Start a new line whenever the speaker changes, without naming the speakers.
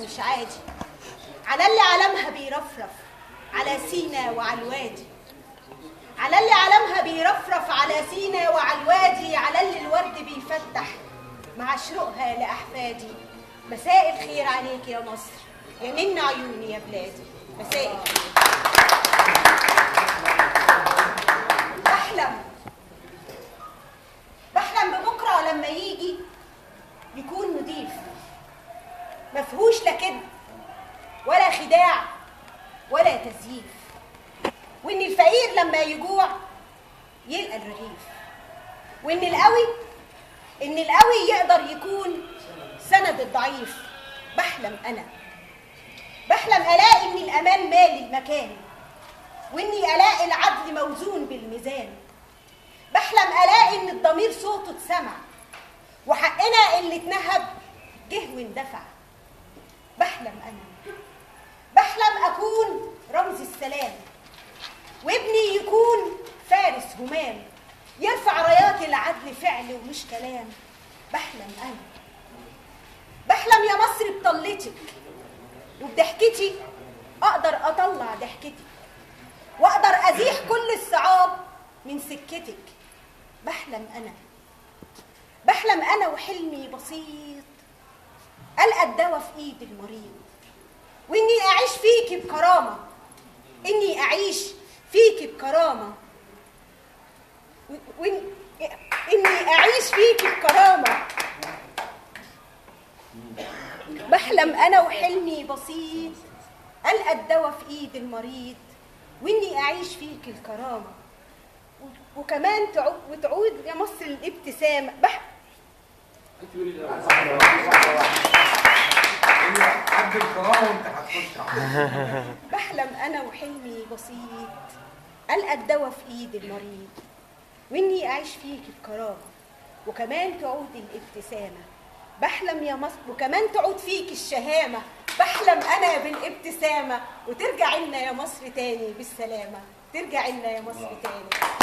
مش عادي، على اللي علمها بيرفرف على سينا وعلى الوادي، على اللي علمها بيرفرف على سينا وعلى الوادي، على اللي الورد بيفتح مع شروقها لأحفادي. مساء الخير عليك يا مصر يا من عيوني يا بلادي، مساء الخير. بحلم ببكرة لما يجي يكون نضيف، مفهوش لا كذب ولا خداع ولا تزييف، وإن الفقير لما يجوع يلقى الرغيف، وإن القوي يقدر يكون سند الضعيف. بحلم ألاقي إن الأمان مالي المكان، وإني ألاقي العدل موزون بالميزان. بحلم ألاقي إن الضمير صوته اتسمع، وحقنا اللي اتنهب جه واندفع. بحلم أكون رمز السلام، وابني يكون فارس همام، يرفع رايات العدل فعل ومش كلام. بحلم يا مصر بطلتك وبضحكتي أقدر أطلع ضحكتك، وأقدر أزيح كل الصعاب من سكتك. بحلم أنا وحلمي بسيط، ألقى الدواء في إيد المريض، وإني أعيش فيكي بكرامة، إني أعيش فيكي بكرامة، إني أعيش فيكي بكرامة. بحلم أنا وحلمي بسيط، ألقى الدواء في إيد المريض، وإني أعيش فيكي الكرامة، وكمان تعود يا مصر الابتسامة. بحلم أنا وحلمي بسيط، ألقى الدواء في إيد المريض، وإني أعيش فيكي بكرامة، وكمان تعود الابتسامة. بحلم يا مصر وكمان تعود فيكي الشهامة. بحلم أنا بالابتسامة، وترجع لنا يا مصر تاني بالسلامة، ترجع لنا يا مصر تاني بالسلامة.